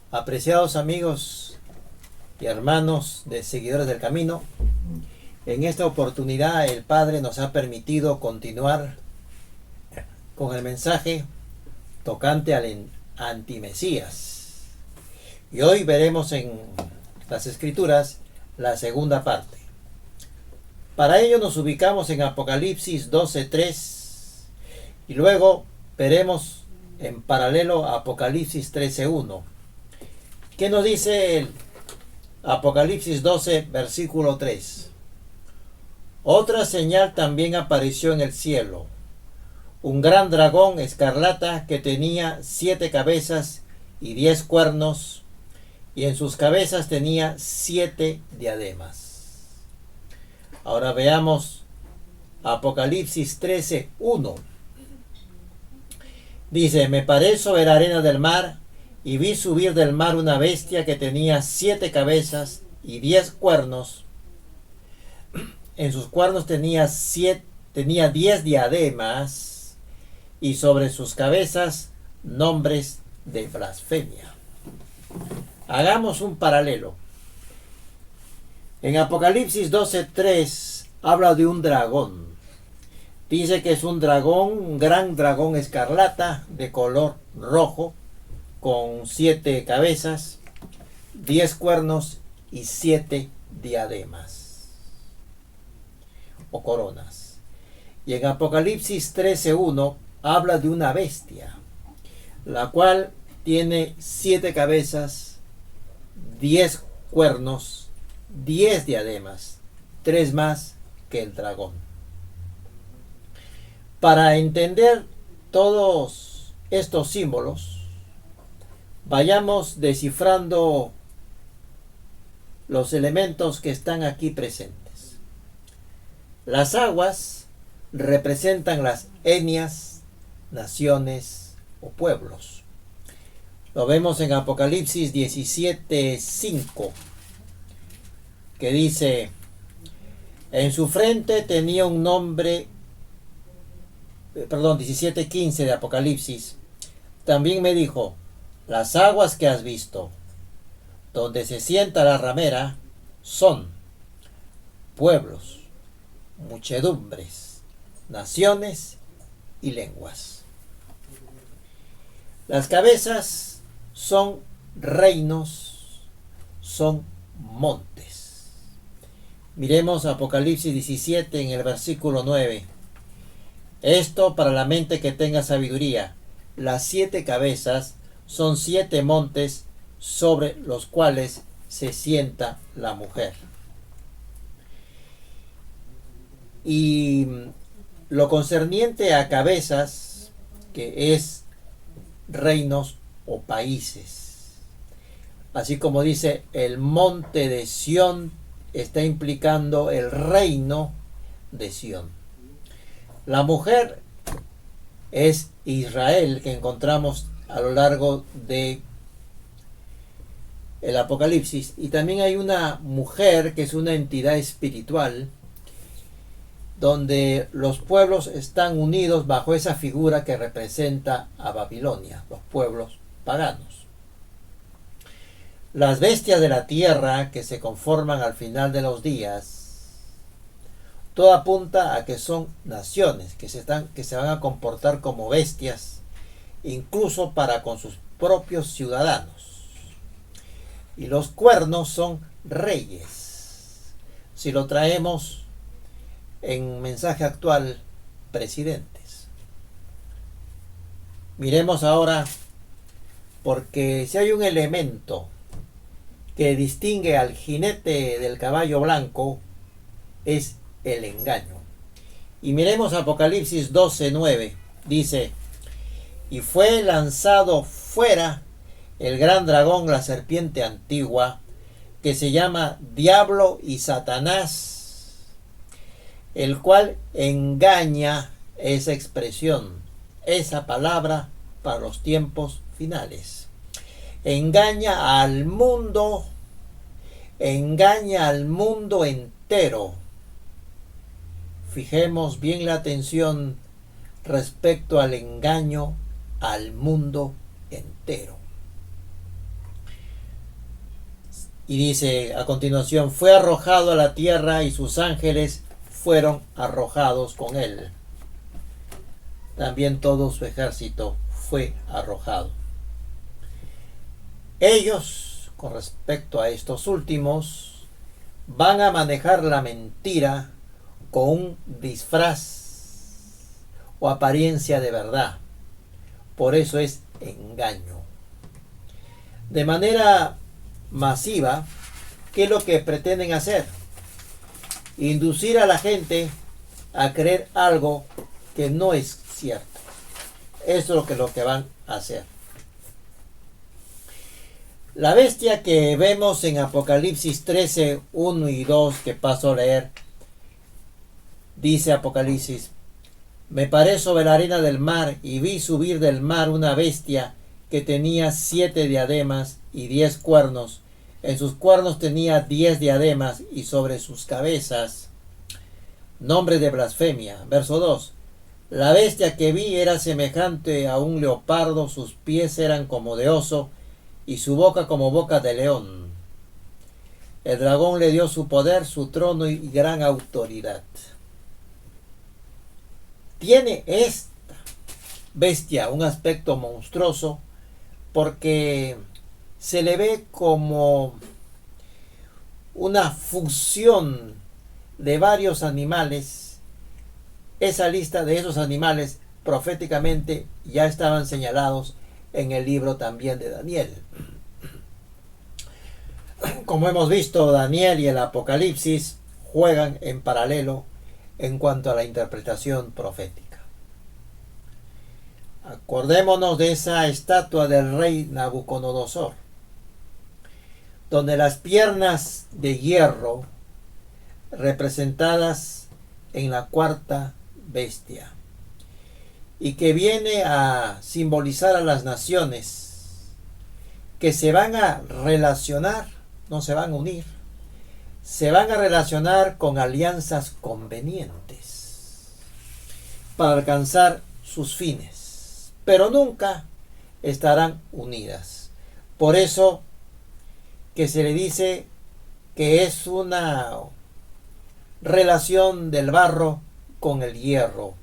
Apreciados amigos y hermanos de Seguidores del Camino, en esta oportunidad el Padre nos ha permitido continuar con el mensaje tocante al antimesías. Y hoy veremos en las Escrituras la segunda parte. Para ello nos ubicamos en Apocalipsis 12:3 y luego veremos en paralelo a Apocalipsis 13:1. ¿Qué nos dice el Apocalipsis 12, versículo 3? Otra señal también apareció en el cielo, un gran dragón escarlata que tenía 7 cabezas y 10 cuernos, y en sus cabezas tenía 7 diademas. Ahora veamos Apocalipsis 13:1. Dice: me paré sobre la arena del mar, y vi subir del mar una bestia que tenía 7 cabezas y 10 cuernos. En sus cuernos tenía 10 diademas, y sobre sus cabezas nombres de blasfemia. Hagamos un paralelo. En Apocalipsis 12:3 habla de un dragón. Dice que es un dragón, un gran dragón escarlata de color rojo, con 7 cabezas, 10 cuernos y 7 diademas o coronas. Y en Apocalipsis 13:1 habla de una bestia, la cual tiene 7 cabezas, 10 cuernos, 10 diademas, 3 más que el dragón. Para entender todos estos símbolos, vayamos descifrando los elementos que están aquí presentes. Las aguas representan las etnias, naciones o pueblos. Lo vemos en Apocalipsis 17:5, que dice: en su frente tenía un nombre, 17:15 de Apocalipsis. También me dijo: las aguas que has visto, donde se sienta la ramera, son pueblos, muchedumbres, naciones y lenguas. Las cabezas son reinos, son montes. Miremos Apocalipsis 17 en el versículo 9. Esto para la mente que tenga sabiduría. Las 7 cabezas son 7 montes sobre los cuales se sienta la mujer. Y lo concerniente a cabezas, que es reinos o países. Así como dice, el monte de Sión está implicando el reino de Sión. La mujer es Israel, que encontramos a lo largo de el Apocalipsis. Y también hay una mujer que es una entidad espiritual, donde los pueblos están unidos bajo esa figura que representa a Babilonia, los pueblos paganos. Las bestias de la tierra que se conforman al final de los días, todo apunta a que son naciones que se van a comportar como bestias, incluso para con sus propios ciudadanos. Y los cuernos son reyes. Si lo traemos en mensaje actual, presidentes. Miremos ahora, porque si hay un elemento que distingue al jinete del caballo blanco, es el engaño. Y miremos Apocalipsis 12:9. Dice: y fue lanzado fuera el gran dragón, la serpiente antigua, que se llama Diablo y Satanás, el cual engaña, esa expresión, esa palabra para los tiempos finales. Engaña al mundo entero. Fijemos bien la atención respecto al engaño al mundo entero. Y dice a continuación, fue arrojado a la tierra y sus ángeles fueron arrojados con él. También todo su ejército fue arrojado. Ellos, con respecto a estos últimos, van a manejar la mentira con un disfraz o apariencia de verdad. Por eso es engaño. De manera masiva, ¿qué es lo que pretenden hacer? Inducir a la gente a creer algo que no es cierto. Eso es lo que van a hacer. La bestia que vemos en Apocalipsis 13, 1 y 2, que paso a leer, dice Apocalipsis: me paré sobre la arena del mar y vi subir del mar una bestia que tenía 7 diademas y 10 cuernos. En sus cuernos tenía 10 diademas y sobre sus cabezas nombre de blasfemia. Verso 2. La bestia que vi era semejante a un leopardo, sus pies eran como de oso y su boca como boca de león. El dragón le dio su poder, su trono y gran autoridad. Tiene esta bestia un aspecto monstruoso porque se le ve como una fusión de varios animales. Esa lista de esos animales proféticamente ya estaban señalados en el libro también de Daniel. Como hemos visto, Daniel y el Apocalipsis juegan en paralelo en cuanto a la interpretación profética. Acordémonos de esa estatua del rey Nabucodonosor, donde las piernas de hierro representadas en la cuarta bestia, y que viene a simbolizar a las naciones que se van a relacionar, no se van a unir, se van a relacionar con alianzas convenientes para alcanzar sus fines, pero nunca estarán unidas. Por eso que se le dice que es una relación del barro con el hierro.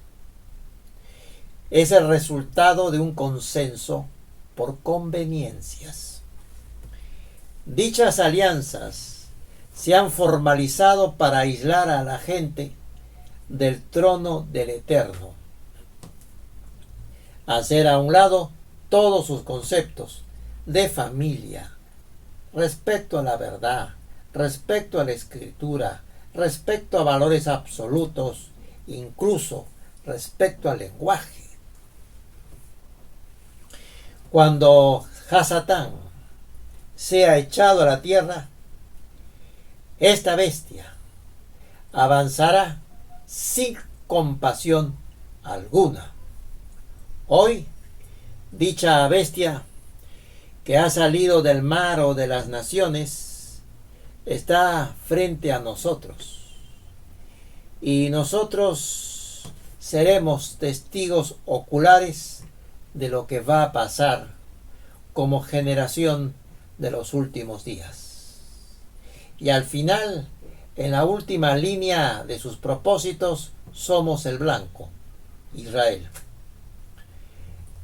Es el resultado de un consenso por conveniencias. Dichas alianzas se han formalizado para aislar a la gente del trono del Eterno, hacer a un lado todos sus conceptos de familia, respecto a la verdad, respecto a la escritura, respecto a valores absolutos, incluso respecto al lenguaje. Cuando Hasatán sea echado a la tierra, esta bestia avanzará sin compasión alguna. Hoy, dicha bestia que ha salido del mar o de las naciones está frente a nosotros, y nosotros seremos testigos oculares de lo que va a pasar como generación de los últimos días. Y al final, en la última línea de sus propósitos, somos el blanco, Israel.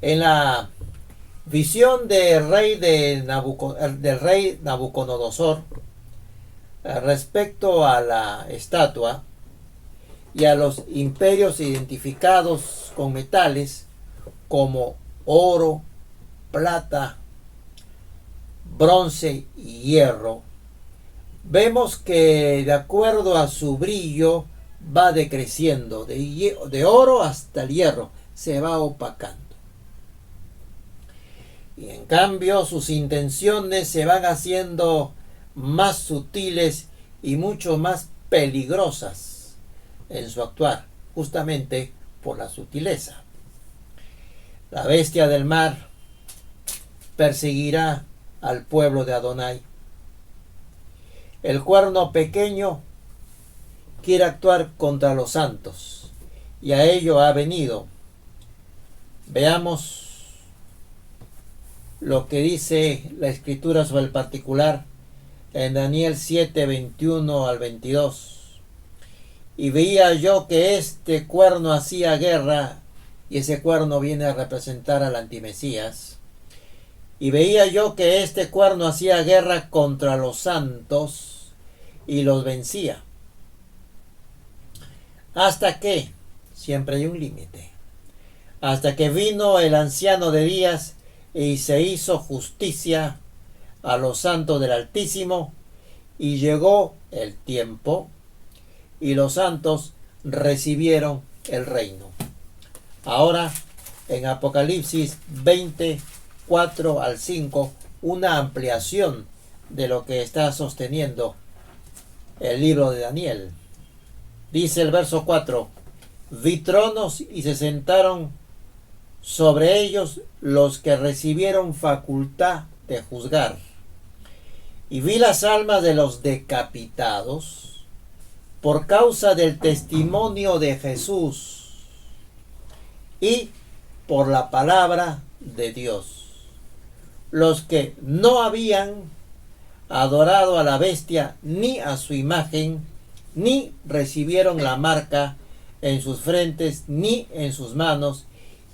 En la visión del rey Nabucodonosor respecto a la estatua y a los imperios identificados con metales como oro, plata, bronce y hierro, vemos que de acuerdo a su brillo va decreciendo, de oro hasta el hierro, se va opacando. Y en cambio sus intenciones se van haciendo más sutiles y mucho más peligrosas en su actuar, justamente por la sutileza. La bestia del mar perseguirá al pueblo de Adonai. El cuerno pequeño quiere actuar contra los santos, y a ello ha venido. Veamos lo que dice la Escritura sobre el particular en Daniel 7, 21 al 22. Y veía yo que este cuerno hacía guerra, y ese cuerno viene a representar al antimesías. Y veía yo que este cuerno hacía guerra contra los santos y los vencía. Hasta que, siempre hay un límite, hasta que vino el anciano de días y se hizo justicia a los santos del Altísimo, y llegó el tiempo, y los santos recibieron el reino. Ahora, en Apocalipsis 20, 4 al 5, una ampliación de lo que está sosteniendo el libro de Daniel. Dice el verso 4: vi tronos y se sentaron sobre ellos los que recibieron facultad de juzgar. Y vi las almas de los decapitados por causa del testimonio de Jesús y por la palabra de Dios, los que no habían adorado a la bestia ni a su imagen, ni recibieron la marca en sus frentes ni en sus manos,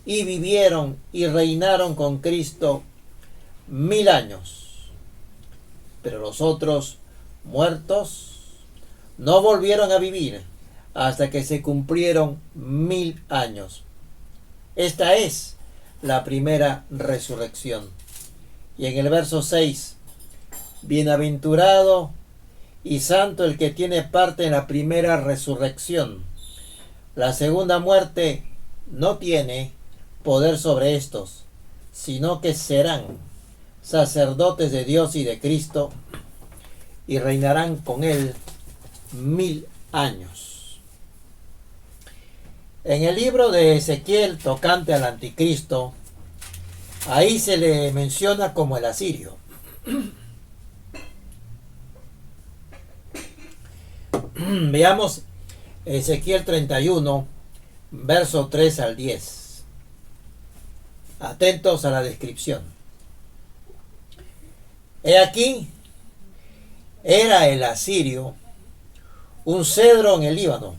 y vivieron y reinaron con Cristo 1000 años. Pero los otros muertos no volvieron a vivir hasta que se cumplieron 1000 años. Esta es la primera resurrección. Y en el verso 6: bienaventurado y santo el que tiene parte en la primera resurrección. La segunda muerte no tiene poder sobre estos, sino que serán sacerdotes de Dios y de Cristo, y reinarán con él 1000 años. En el libro de Ezequiel, tocante al anticristo, ahí se le menciona como el asirio. Veamos Ezequiel 31, verso 3 al 10. Atentos a la descripción. He aquí, era el asirio un cedro en el Líbano,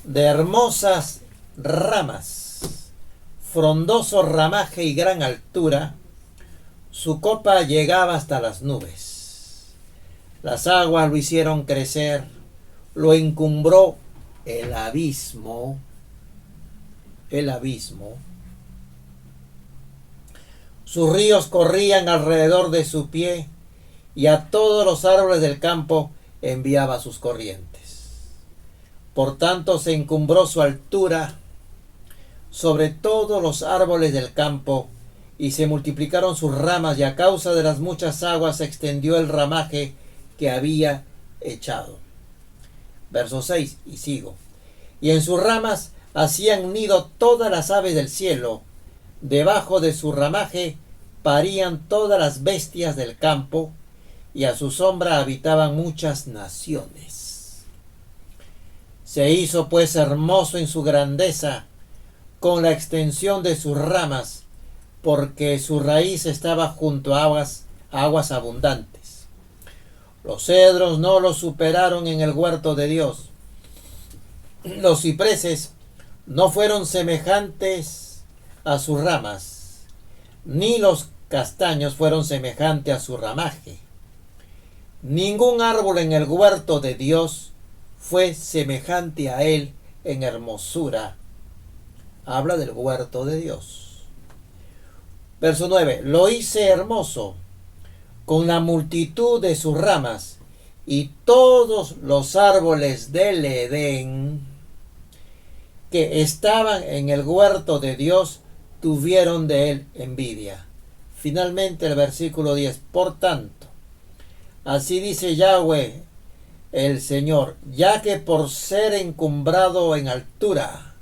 de hermosas ramas, frondoso ramaje y gran altura. Su copa llegaba hasta las nubes. Las aguas lo hicieron crecer, lo encumbró el abismo. Sus ríos corrían alrededor de su pie, y a todos los árboles del campo enviaba sus corrientes. Por tanto se encumbró su altura sobre todos los árboles del campo, y se multiplicaron sus ramas, y a causa de las muchas aguas se extendió el ramaje que había echado. Verso 6, y sigo. Y en sus ramas hacían nido todas las aves del cielo, debajo de su ramaje parían todas las bestias del campo, y a su sombra habitaban muchas naciones. Se hizo pues hermoso en su grandeza, con la extensión de sus ramas, porque su raíz estaba junto a aguas abundantes. Los cedros no lo superaron en el huerto de Dios. Los cipreses no fueron semejantes a sus ramas, ni los castaños fueron semejantes a su ramaje. Ningún árbol en el huerto de Dios fue semejante a él en hermosura. Habla del huerto de Dios. Verso 9. Lo hice hermoso con la multitud de sus ramas, y todos los árboles del Edén que estaban en el huerto de Dios tuvieron de él envidia. Finalmente el versículo 10. Por tanto, así dice Yahweh el Señor, ya que por ser encumbrado en altura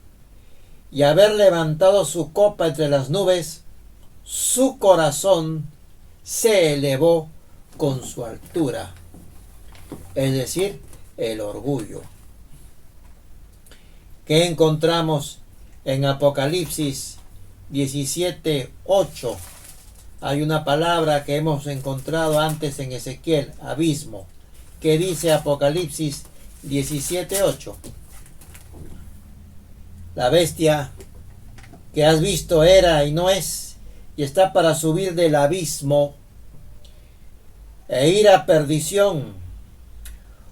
y haber levantado su copa entre las nubes, su corazón se elevó con su altura, es decir, el orgullo. ¿Qué encontramos en Apocalipsis 17:8? hay una palabra que hemos encontrado antes en Ezequiel, abismo, que dice Apocalipsis 17:8. La bestia que has visto era y no es, y está para subir del abismo e ir a perdición.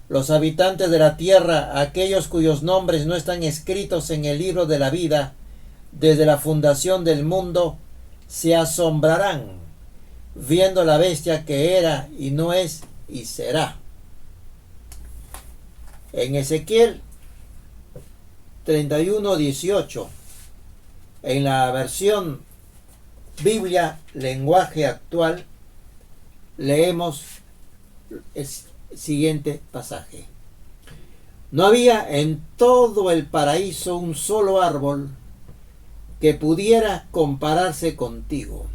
Los habitantes de la tierra, aquellos cuyos nombres no están escritos en el libro de la vida, desde la fundación del mundo, se asombrarán, viendo la bestia que era y no es y será. En Ezequiel 31:18, en la versión Biblia lenguaje actual, leemos el siguiente pasaje. No había en todo el paraíso un solo árbol que pudiera compararse contigo.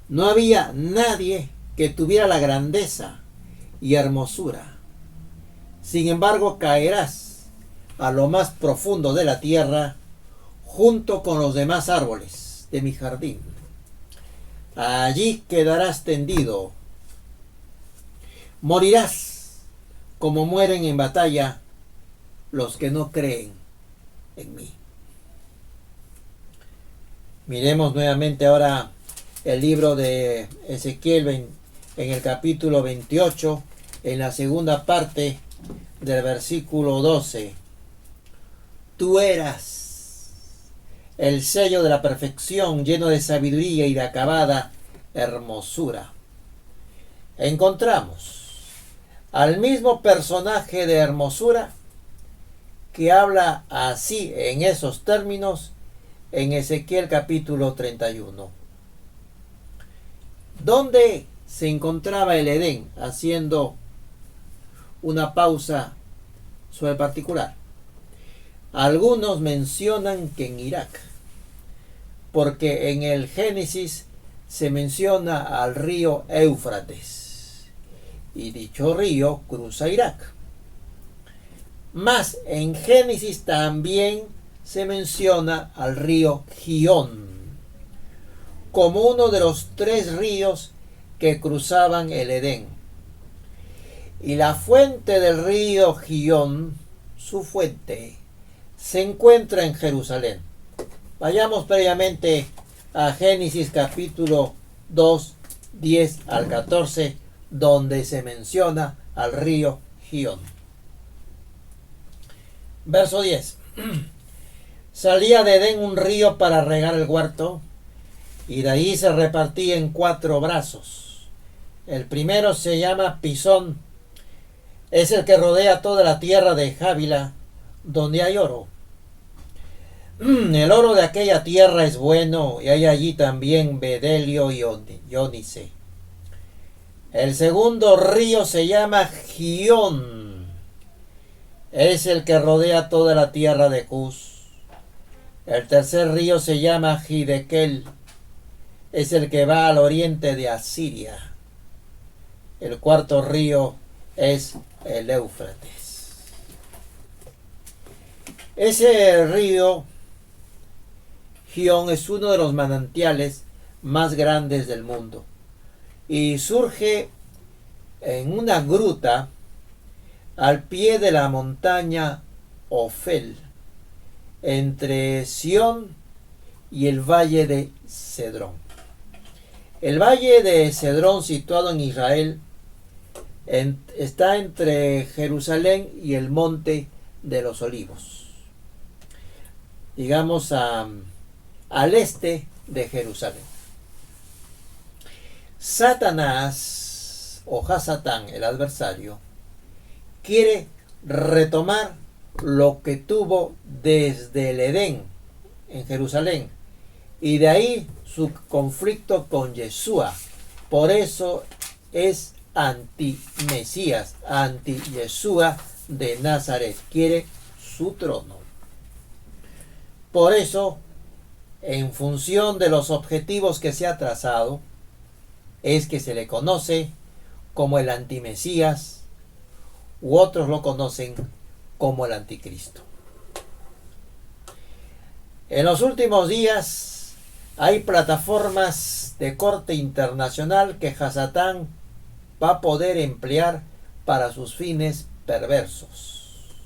No había nadie que tuviera la grandeza y hermosura. Sin embargo, caerás a lo más profundo de la tierra junto con los demás árboles de mi jardín. Allí quedarás tendido. Morirás como mueren en batalla los que no creen en mí. Miremos nuevamente ahora el libro de Ezequiel en el capítulo 28, en la segunda parte del versículo 12. Tú eras el sello de la perfección, lleno de sabiduría y de acabada hermosura. Encontramos al mismo personaje de hermosura que habla así en esos términos en Ezequiel capítulo 31. ¿Dónde se encontraba el Edén? Haciendo una pausa sobre particular. Algunos mencionan que en Irak, porque en el Génesis se menciona al río Éufrates, y dicho río cruza Irak. Mas en Génesis también se menciona al río Gihón, como uno de los 3 ríos que cruzaban el Edén. Y la fuente del río Gihón, su fuente, se encuentra en Jerusalén. Vayamos previamente a Génesis capítulo 2, 10 al 14, donde se menciona al río Gihón. Verso 10. Salía de Edén un río para regar el huerto, y de ahí se repartía en 4 brazos. El primero se llama Pisón, es el que rodea toda la tierra de Jávila, donde hay oro. El oro de aquella tierra es bueno, y hay allí también bedelio y ónice. El segundo río se llama Gihón, es el que rodea toda la tierra de Cus. El tercer río se llama Gidekel, es el que va al oriente de Asiria. El cuarto río es el Éufrates. Ese río Gihón es uno de los manantiales más grandes del mundo y surge en una gruta al pie de la montaña Ofel, entre Sión y el valle de Cedrón. El valle de Cedrón, situado en Israel, está entre Jerusalén y el monte de los Olivos, digamos al este de Jerusalén. Satanás, o Hasatán, el adversario, quiere retomar lo que tuvo desde el Edén en Jerusalén, y de ahí su conflicto con Yeshua. Por eso es anti-Mesías, anti-Yeshua de Nazaret. Quiere su trono. Por eso, en función de los objetivos que se ha trazado, es que se le conoce como el anti-Mesías, u otros lo conocen como el anticristo. En los últimos días, Hay plataformas de corte internacional que Hasatán va a poder emplear para sus fines perversos.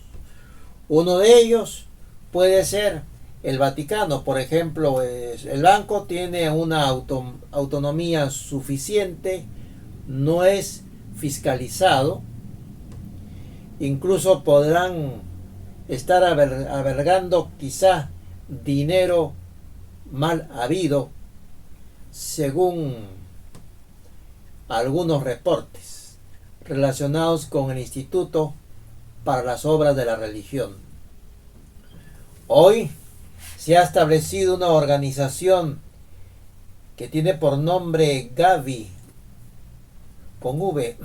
Uno de ellos puede ser el Vaticano. Por ejemplo, el banco tiene una autonomía suficiente, no es fiscalizado, incluso podrán estar albergando quizá dinero mal habido, según algunos reportes relacionados con el Instituto para las Obras de la Religión. Hoy se ha establecido una organización que tiene por nombre Gavi, con V,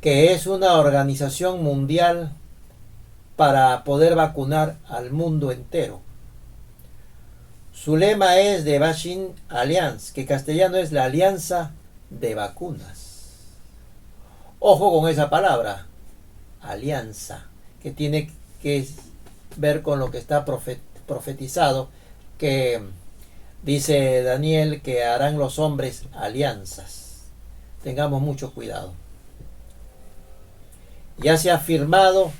que es una organización mundial para poder vacunar al mundo entero. Su lema es The Vaccine Alliance, que en castellano es la Alianza de Vacunas. Ojo con esa palabra, alianza, que tiene que ver con lo que está profetizado, que dice Daniel que harán los hombres alianzas. Tengamos mucho cuidado. Ya se ha firmado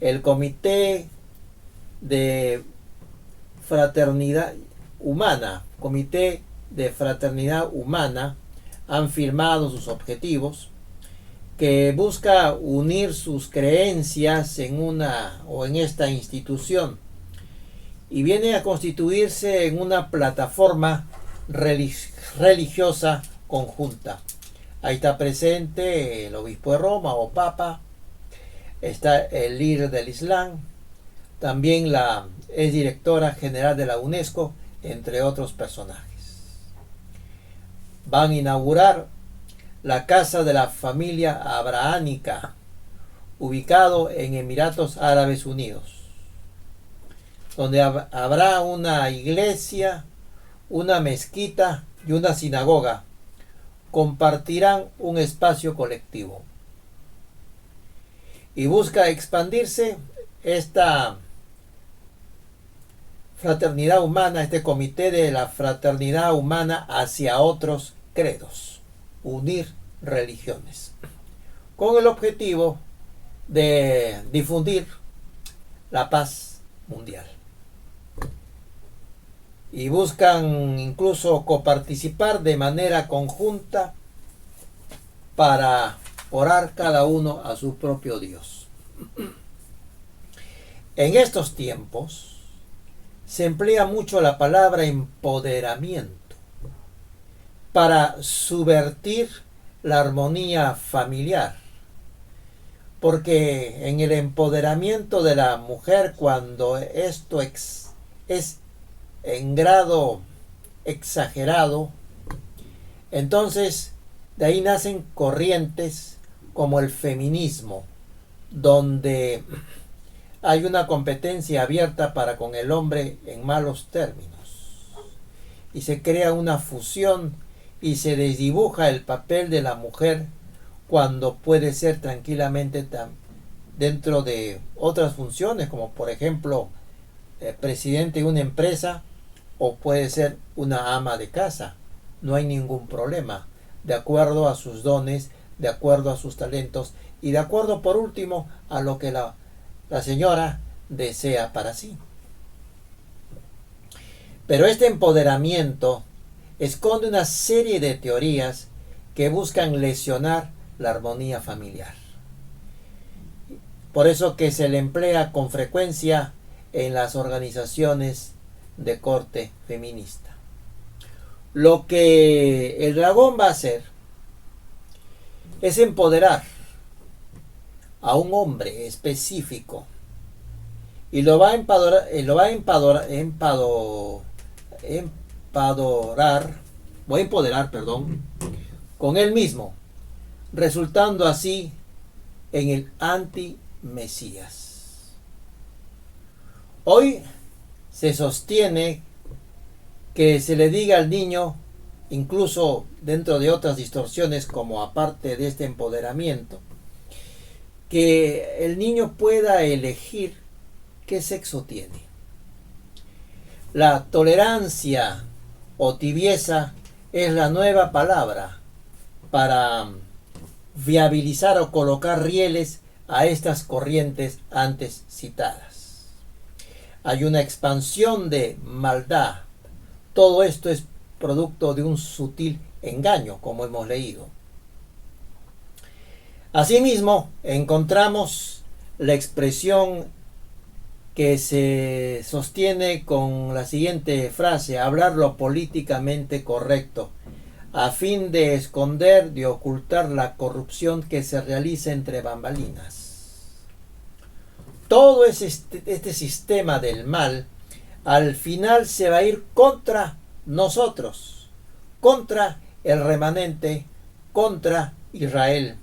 el Comité de Fraternidad Humana, han firmado sus objetivos, que busca unir sus creencias en esta institución, y viene a constituirse en una plataforma religiosa conjunta. Ahí está presente el obispo de Roma o papa, está el líder del Islam, también es directora general de la UNESCO, entre otros personajes. Van a inaugurar la casa de la familia abrahámica, ubicado en Emiratos Árabes Unidos, donde habrá una iglesia, una mezquita y una sinagoga. Compartirán un espacio colectivo. Y busca expandirse esta fraternidad humana, este comité de la fraternidad humana, hacia otros credos, unir religiones, con el objetivo de difundir la paz mundial. Y buscan incluso coparticipar de manera conjunta para orar cada uno a su propio Dios. En estos tiempos se emplea mucho la palabra empoderamiento para subvertir la armonía familiar, porque en el empoderamiento de la mujer, cuando esto es en grado exagerado, entonces de ahí nacen corrientes como el feminismo, donde hay una competencia abierta para con el hombre en malos términos, y se crea una fusión y se desdibuja el papel de la mujer, cuando puede ser tranquilamente dentro de otras funciones, como por ejemplo presidente de una empresa, o puede ser una ama de casa. No hay ningún problema, de acuerdo a sus dones, de acuerdo a sus talentos, y de acuerdo, por último, a lo que la señora desea para sí. Pero este empoderamiento esconde una serie de teorías que buscan lesionar la armonía familiar. Por eso que se le emplea con frecuencia en las organizaciones de corte feminista. Lo que el dragón va a hacer es empoderar a un hombre específico, y lo va a empoderar con él mismo, resultando así en el anti-Mesías. Hoy se sostiene que se le diga al niño, incluso dentro de otras distorsiones, como aparte de este empoderamiento, que el niño pueda elegir qué sexo tiene. La tolerancia o tibieza es la nueva palabra para viabilizar o colocar rieles a estas corrientes antes citadas. Hay una expansión de maldad. Todo esto es producto de un sutil engaño, como hemos leído. Asimismo, encontramos la expresión que se sostiene con la siguiente frase: hablar lo políticamente correcto, a fin de esconder, de ocultar la corrupción que se realiza entre bambalinas. Todo este sistema del mal, al final se va a ir contra nosotros, contra el remanente, contra Israel.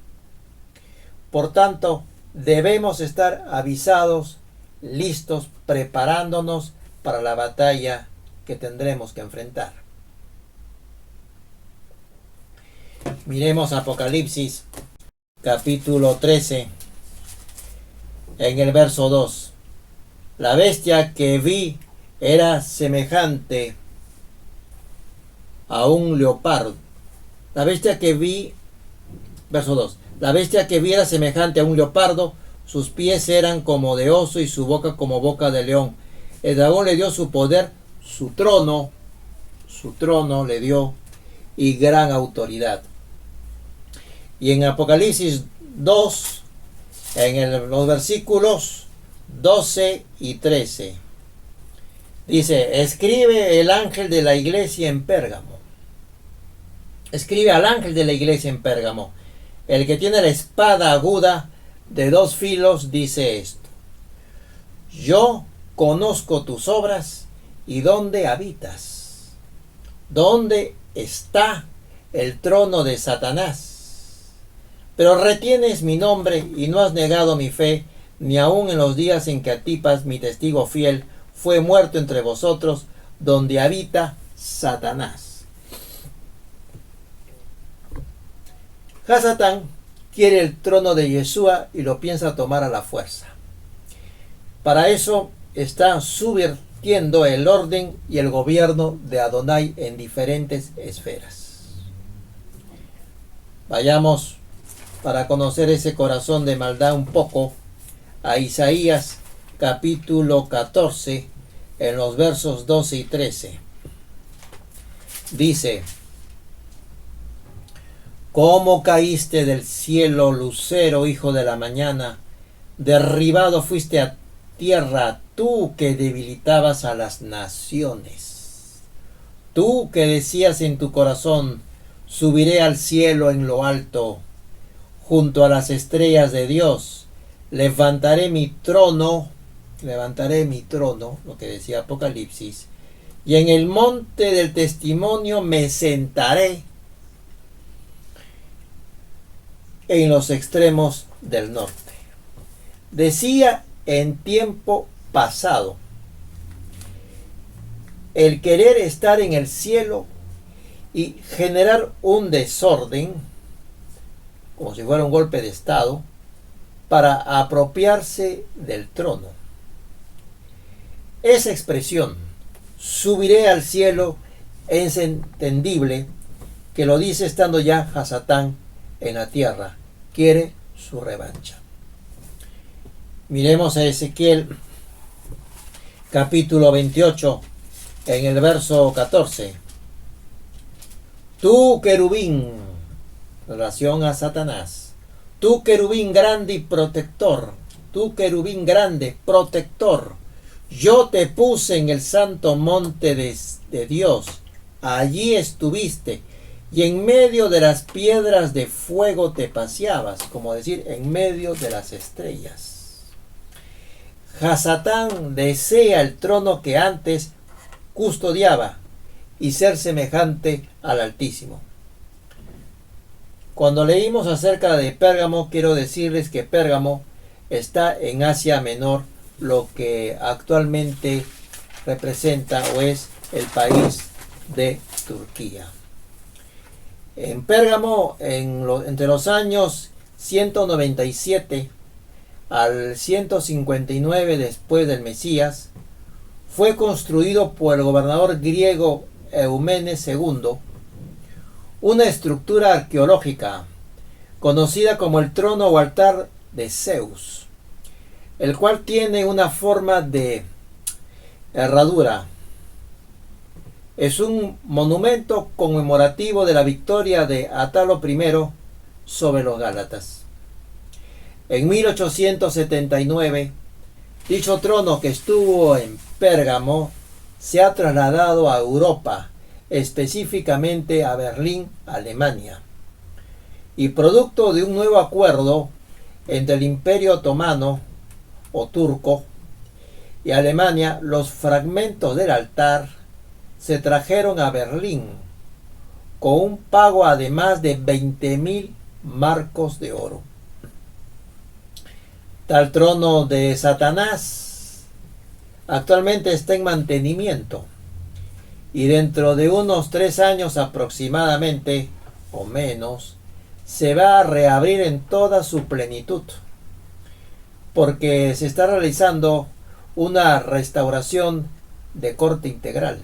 Por tanto, debemos estar avisados, listos, preparándonos para la batalla que tendremos que enfrentar. Miremos Apocalipsis capítulo 13 en el verso 2. La bestia que vi era semejante a un leopardo. La bestia que vi, verso 2. La bestia que vi era semejante a un leopardo, sus pies eran como de oso y su boca como boca de león. El dragón le dio su poder, su trono le dio y gran autoridad. Y en Apocalipsis 2, en los versículos 12 y 13, dice: escribe el ángel de la iglesia en Pérgamo. Escribe al ángel de la iglesia en Pérgamo. El que tiene la espada aguda de 2 filos dice esto: yo conozco tus obras y dónde habitas, dónde está el trono de Satanás. Pero retienes mi nombre y no has negado mi fe, ni aun en los días en que Antipas, mi testigo fiel, fue muerto entre vosotros, donde habita Satanás. Hasatán quiere el trono de Yeshua y lo piensa tomar a la fuerza. Para eso está subvirtiendo el orden y el gobierno de Adonai en diferentes esferas. Vayamos, para conocer ese corazón de maldad un poco, a Isaías capítulo 14 en los versos 12 y 13. Dice: ¿cómo caíste del cielo, lucero, hijo de la mañana? Derribado fuiste a tierra, tú que debilitabas a las naciones. Tú que decías en tu corazón: subiré al cielo en lo alto, junto a las estrellas de Dios. Levantaré mi trono, lo que decía Apocalipsis, y en el monte del testimonio me sentaré en los extremos del norte. Decía en tiempo pasado: el querer estar en el cielo y generar un desorden, como si fuera un golpe de estado, para apropiarse del trono. Esa expresión, subiré al cielo, es entendible que lo dice estando ya Hasatán en la tierra. Quiere su revancha. Miremos a Ezequiel capítulo 28 en el verso 14. Tú, querubín, relación a Satanás, tú, querubín grande y protector, tú, querubín grande, protector, yo te puse en el santo monte de Dios, allí estuviste, y en medio de las piedras de fuego te paseabas, como decir, en medio de las estrellas. Hasatán desea el trono que antes custodiaba y ser semejante al Altísimo. Cuando leímos acerca de Pérgamo, quiero decirles que Pérgamo está en Asia Menor, lo que actualmente representa o es el país de Turquía. En Pérgamo, entre los años 197 al 159 después del Mesías, fue construido por el gobernador griego Eumenes II una estructura arqueológica conocida como el trono o altar de Zeus, el cual tiene una forma de herradura. Es un monumento conmemorativo de la victoria de Atalo I sobre los gálatas. En 1879, dicho trono, que estuvo en Pérgamo, se ha trasladado a Europa, específicamente a Berlín, Alemania. Y producto de un nuevo acuerdo entre el Imperio Otomano o Turco y Alemania, los fragmentos del altar se trajeron a Berlín con un pago además de 20.000 marcos de oro. Tal trono de Satanás actualmente está en mantenimiento y dentro de unos 3 años aproximadamente o menos se va a reabrir en toda su plenitud, porque se está realizando una restauración de corte integral.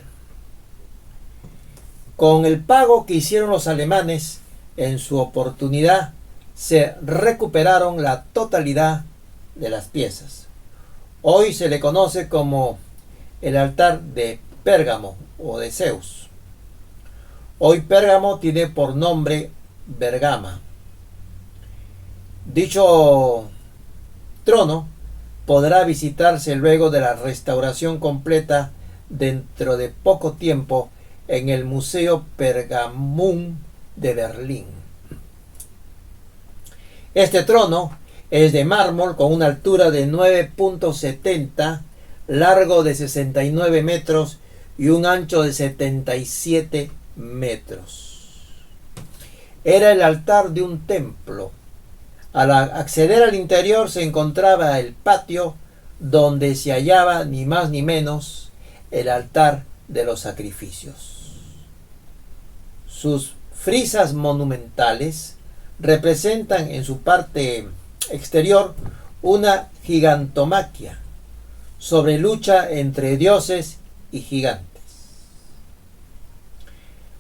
Con el pago que hicieron los alemanes en su oportunidad, se recuperaron la totalidad de las piezas. Hoy se le conoce como el altar de Pérgamo o de Zeus. Hoy Pérgamo tiene por nombre Bergama. Dicho trono podrá visitarse luego de la restauración completa dentro de poco tiempo en el Museo Pergamum de Berlín. Este trono es de mármol con una altura de 9.70, largo de 69 metros y un ancho de 77 metros. Era el altar de un templo. Al acceder al interior se encontraba el patio donde se hallaba ni más ni menos el altar de los sacrificios. Sus frisas monumentales representan en su parte exterior una gigantomaquia sobre lucha entre dioses y gigantes.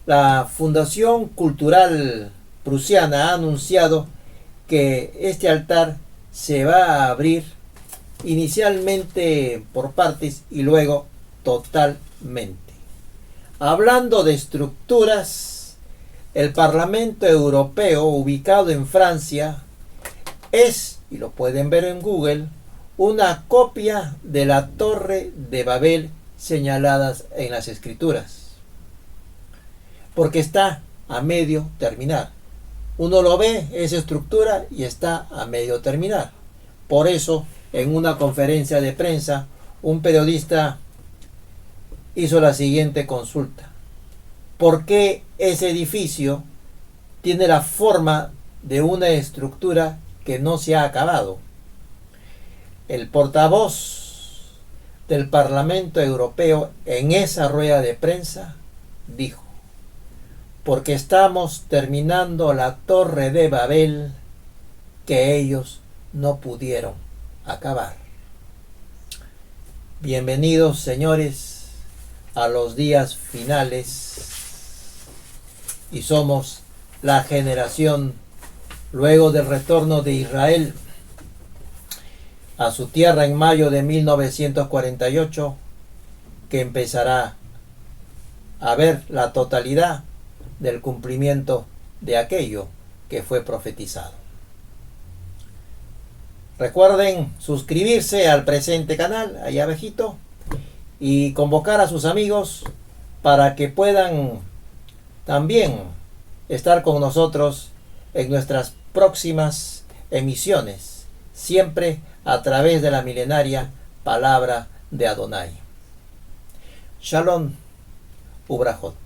La Fundación Cultural Prusiana ha anunciado que este altar se va a abrir inicialmente por partes y luego totalmente. Hablando de estructuras, el Parlamento Europeo, ubicado en Francia, es, y lo pueden ver en Google, una copia de la Torre de Babel señaladas en las Escrituras, porque está a medio terminar. Uno lo ve, esa estructura, y está a medio terminar. Por eso, en una conferencia de prensa, un periodista hizo la siguiente consulta: ¿por qué ese edificio tiene la forma de una estructura que no se ha acabado? El portavoz del Parlamento Europeo en esa rueda de prensa dijo: porque estamos terminando la Torre de Babel que ellos no pudieron acabar. Bienvenidos, señores, a los días finales, y somos la generación, luego del retorno de Israel a su tierra en mayo de 1948, que empezará a ver la totalidad del cumplimiento de aquello que fue profetizado. Recuerden suscribirse al presente canal, ahí abajito, y convocar a sus amigos para que puedan también estar con nosotros en nuestras próximas emisiones, siempre a través de la milenaria palabra de Adonai. Shalom, Ubrajot.